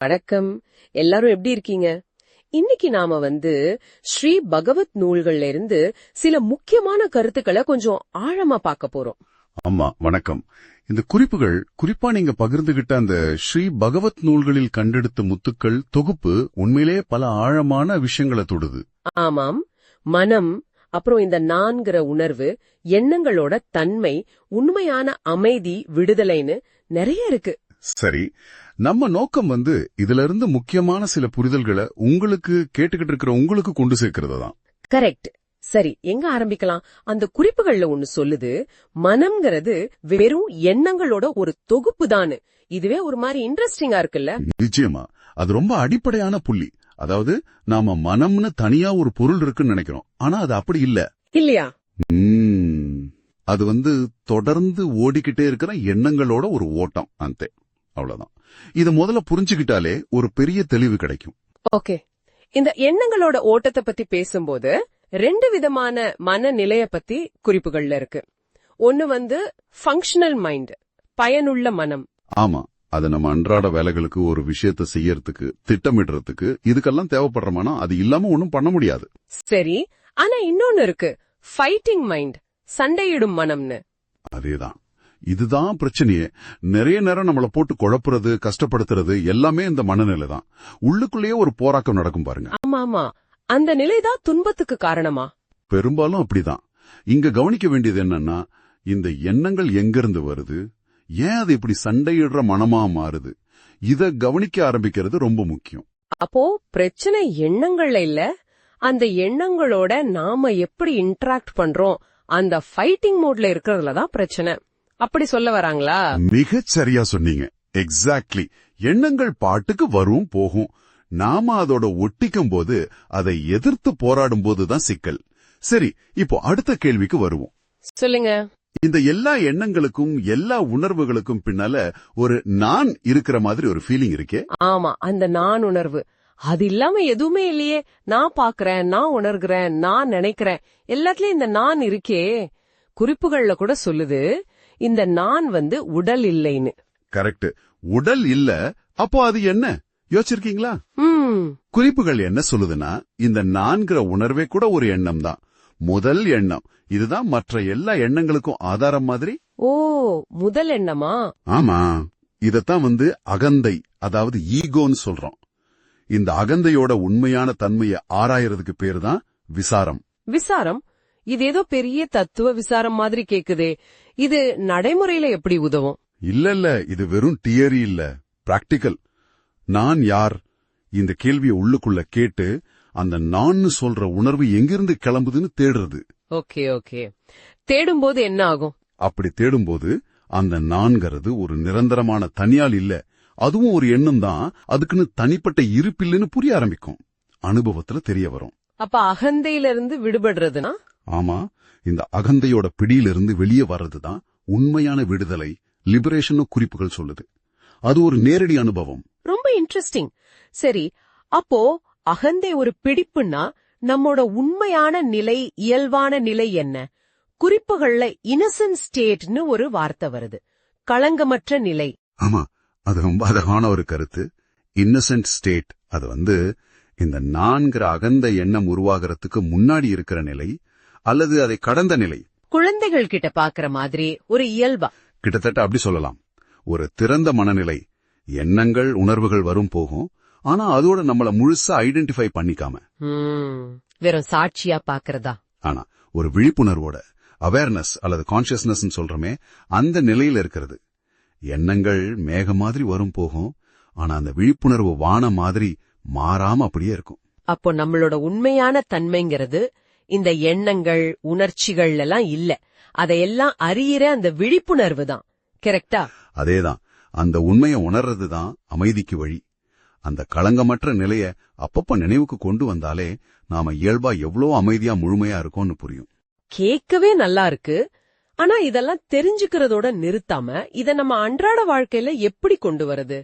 வணக்கம். எல்லாரும் எப்படி இருக்கீங்க? இன்னைக்கு நாம ஸ்ரீ பகவத் நூல்கள்ல இருந்து சில முக்கியமான கருத்துக்களை கொஞ்சம் ஆழமா பார்க்க போறோம். ஆமா, வணக்கம். இந்த குறிப்புகள் குறிப்பா நீங்க பகிர்ந்துகிட்ட அந்த ஸ்ரீ பகவத் நூல்களில் கண்டெடுத்த முத்துக்கள் தொகுப்பு உண்மையிலே பல ஆழமான விஷயங்களை தொடுது. ஆமாம், மனம், அப்புறம் இந்த நான்கிற உணர்வு, எண்ணங்களோட தன்மை, உண்மையான அமைதி, விடுதலைன்னு நிறைய இருக்கு. சரி, நம்ம நோக்கம் இதுல இருந்து முக்கியமான சில புரிதல்களை உங்களுக்கு கேட்டுக்கிட்டு இருக்கிற உங்களுக்கு கொண்டு சேர்க்கிறது தான். கரெக்ட். சரி, எங்க ஆரம்பிக்கலாம்? அந்த குறிப்புகள்ல ஒன்னு சொல்லுது, மனம்ங்கிறது வெறும் எண்ணங்களோட ஒரு தொகுப்பு தான். இதுவே ஒரு மாதிரி இன்ட்ரெஸ்டிங்கா இருக்குல்ல? நிச்சயமா, அது ரொம்ப அடிப்படையான புள்ளி. அதாவது நாம மனம்னு தனியா ஒரு பொருள் இருக்குன்னு நினைக்கிறோம், ஆனா அது அப்படி இல்ல. இல்லையா? அது தொடர்ந்து ஓடிக்கிட்டே இருக்கிற எண்ணங்களோட ஒரு ஓட்டம். அந்த அவ்வளவுதான். இத முதல்ல புரிஞ்சுக்கிட்டாலே ஒரு பெரிய தெளிவு கிடைக்கும். ஓகே, இந்த எண்ணங்களோட ஓட்டத்தை பத்தி பேசும்போது ரெண்டு விதமான மனநிலைய பத்தி குறிப்புகள்ல இருக்கு. ஒன்னு ஃபங்க்ஷனல் மைண்ட், பயனுள்ள மனம். ஆமா, அது நம்ம அன்றாட வேலைகளுக்கு ஒரு விஷயத்தை செய்யறதுக்கு, திட்டமிடுறதுக்கு, இதுக்கெல்லாம் தேவைப்படுற மனம். அது இல்லாம ஒண்ணும் பண்ண முடியாது. சரி, ஆனா இன்னொன்னு இருக்கு, ஃபைட்டிங் மைண்ட், சண்டையிடும் மனம்னு. அதேதான், இதுதான் பிரச்சனையே. நிறைய நேரம் நம்மள போட்டு குழப்புறது, கஷ்டப்படுத்துறது எல்லாமே இந்த மனநிலை தான். உள்ளுக்குள்ளேயே ஒரு போராட்டம் நடக்கும் பாருங்க. ஆமா, அந்த நிலைதான் துன்பத்துக்கு காரணமா? பெரும்பாலும் அப்படிதான். இங்க கவனிக்க வேண்டியது என்னன்னா, இந்த எண்ணங்கள் எங்கிருந்து வருது, ஏன் அது இப்படி சண்டையிடுற மனமா மாறுது, இத கவனிக்க ஆரம்பிக்கிறது ரொம்ப முக்கியம். அப்போ பிரச்சனை எண்ணங்கள்ல இல்ல, அந்த எண்ணங்களோட நாம எப்படி இன்டராக்ட் பண்றோம், அந்த ஃபைட்டிங் மோட்ல இருக்கிறதுலதான் பிரச்சனை. அப்படி சொல்ல வராங்களா? மிகச் சரியா சொன்னீங்க. எக்ஸாக்ட்லி. எண்ணங்கள் பாட்டுக்கு வரும் போகும். நாம அதோட ஒட்டிக்கும் போது, அதை எதிர்த்து போராடும் போதுதான் சிக்கல். சரி, இப்போ அடுத்த கேள்விக்கு வருவோம். சொல்லுங்க. இந்த எல்லா எண்ணங்களுக்கும் எல்லா உணர்வுகளுக்கும் பின்னால ஒரு நான் இருக்கிற மாதிரி ஒரு ஃபீலிங் இருக்கே. ஆமா, அந்த நான் உணர்வு. அது இல்லாம எதுவுமே இல்லையே. நான் பாக்குறேன், நான் உணர்கிறேன், நான் நினைக்கிறேன், எல்லாத்துலயும் இந்த நான் இருக்கே. குறிப்புகள்ல கூட சொல்லுது, இந்த நான் உடல் இல்லைன்னு. கரெக்ட். உடல் இல்ல, அப்போ அது என்ன யோசிச்சிருக்கீங்களா? குறிப்புகள் என்ன சொல்லுதுன்னா, இந்த நான்கிற உணர்வே கூட ஒரு எண்ணம் தான். முதல் எண்ணம் இதுதான் மற்ற எல்லா எண்ணங்களுக்கும் ஆதாரம் மாதிரி. ஓ, முதல் எண்ணமா? ஆமா, இதத்தான் அகந்தை, அதாவது ஈகோன்னு சொல்றோம். இந்த அகந்தையோட உண்மையான தன்மையை ஆராயறதுக்கு பேரு தான் விசாரம். விசாரம்? இது ஏதோ பெரிய தத்துவ விசாரம் மாதிரி கேக்குதே. இது நடைமுறையில எப்படி உதவும்? இல்ல, இது வெறும் தியரி இல்ல, பிராக்டிக்கல். நான் யார், இந்த கேள்வியை உள்ளுக்குள்ள கேட்டு அந்த நான் சொல்ற உணர்வு எங்கிருந்து கிளம்புதுன்னு தேடுறது. ஓகே. தேடும்போது என்ன ஆகும்? அப்படி தேடும்போது அந்த நான்கிறது ஒரு நிரந்தரமான தனியால் இல்ல, அதுவும் ஒரு எண்ணம் தான். அதுக்குன்னு தனிப்பட்ட இருப்பில்லைன்னு புரிய ஆரம்பிக்கும். அனுபவத்துல தெரிய வரும். அப்ப அகந்தையிலிருந்து விடுபடுறதுனா? ஆமா, இந்த அகந்தையோட பிடியிலிருந்து வெளியே வர்றதுதான் உண்மையான விடுதலை, லிபரேஷன் குறிப்புகள் சொல்லுது. அது ஒரு நேரடி அனுபவம். ரொம்ப இன்ட்ரெஸ்டிங். சரி, அப்போ அகந்தை ஒரு பிடிப்புன்னா நம்மோட உண்மையான நிலை, இயல்பான நிலை என்ன? குறிப்புகள்ல இன்னசென்ட் ஸ்டேட்னு ஒரு வார்த்தை வருது, களங்கமற்ற நிலை. ஆமா, அது ரொம்ப அழகான ஒரு கருத்து. இன்னசென்ட் ஸ்டேட், அது இந்த நான்கிற அகந்த எண்ணம் உருவாகிறதுக்கு முன்னாடி இருக்கிற நிலை, அல்லது அதை கடந்த நிலை. குழந்தைகள் கிட்ட பாக்குற மாதிரி ஒரு இயல்பா? கிட்டத்தட்ட அப்படி சொல்லலாம். ஒரு திறந்த மனநிலை. எண்ணங்கள், உணர்வுகள் வரும் போகும், ஆனா அதோட நம்மள முழுசா ஐடென்டிஃபை பண்ணிக்காம வெறும் சாட்சியா பாக்குறதா? ஆனா ஒரு விழிப்புணர்வோட, அவேர்னஸ் அல்லது கான்சியஸ்னஸ் சொல்றமே, அந்த நிலையில இருக்கிறது. எண்ணங்கள் மேக மாதிரி வரும் போகும், ஆனா அந்த விழிப்புணர்வு வான மாதிரி மாறாம அப்படியே இருக்கும். அப்போ நம்மளோட உண்மையான தன்மைங்கிறது இந்த எண்ணங்கள், உணர்ச்சிகள் எல்லாம் இல்ல, அதையெல்லாம் அறியிற அந்த விழிப்புணர்வு தான். கரெக்டா? அதேதான். அந்த உண்மையை உணர்றதுதான் அமைதிக்கு வழி. அந்த களங்கமற்ற நிலைய அப்பப்ப நினைவுக்கு கொண்டு வந்தாலே நாம இயல்பா எவ்வளவு அமைதியா முழுமையா இருக்கோம்னு புரியும். கேட்கவே நல்லா இருக்கு. ஆனா இதெல்லாம் தெரிஞ்சுக்கிறதோட நிறுத்தாம இத நம்ம அன்றாட வாழ்க்கையில எப்படி கொண்டு வரது?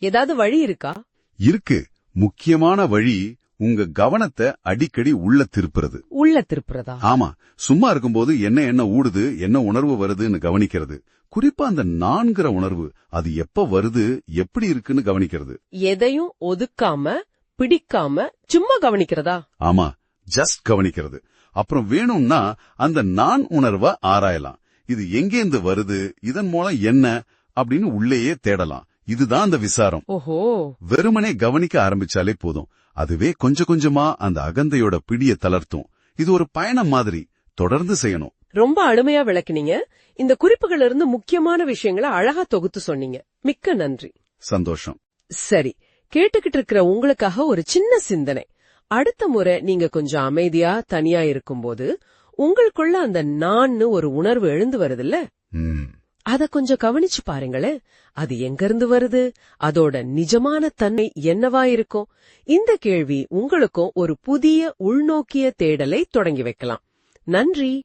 ஏதாவது வழி இருக்கா? இருக்கு. முக்கியமான வழி உங்க கவனத்தை அடிக்கடி உள்ள திருப்புறது. உள்ள திருப்புறதா? ஆமா, சும்மா இருக்கும்போது என்ன ஊடுது, என்ன உணர்வு வருதுன்னு கவனிக்கிறது. குறிப்பா அந்த நான்கிற உணர்வு அது எப்ப வருது, எப்படி இருக்குன்னு கவனிக்கிறது. எதையும் ஒதுக்காம பிடிக்காம சும்மா கவனிக்கிறதா? ஆமா, ஜஸ்ட் கவனிக்கிறது. அப்புறம் வேணும்னா அந்த நான் உணர்வை ஆராயலாம். இது எங்கேந்து வருது, இதன் மூலம் என்ன அப்படின்னு உள்ளேயே தேடலாம். இதுதான் அந்த விசாரம். ஓஹோ. வெறுமனே கவனிக்க ஆரம்பிச்சாலே போதும். அதுவே கொஞ்சம் கொஞ்சமா அந்த அகந்தையோட பிடிய தளர்த்தும். இது ஒரு பயணம் மாதிரி, தொடர்ந்து செய்யணும். ரொம்ப அருமையா விளக்குனீங்க. இந்த குறிப்புகள் இருந்து முக்கியமான விஷயங்களை அழகா தொகுத்து சொன்னீங்க. மிக்க நன்றி. சந்தோஷம். சரி, கேட்டுக்கிட்டு இருக்கிற உங்களுக்காக ஒரு சின்ன சிந்தனை. அடுத்த முறை நீங்க கொஞ்சம் அமைதியா தனியா இருக்கும்போது உங்களுக்குள்ள அந்த நான்னு ஒரு உணர்வு எழுந்து வருதுல்ல, அத கொஞ்சம் கவனிச்சு பாருங்களேன். அது எங்க இருந்து வருது, அதோட நிஜமான தன்மை என்னவா இருக்கும்? இந்த கேள்வி உங்களுக்கும் ஒரு புதிய உள்நோக்கிய தேடலை தொடங்கி வைக்கலாம். நன்றி.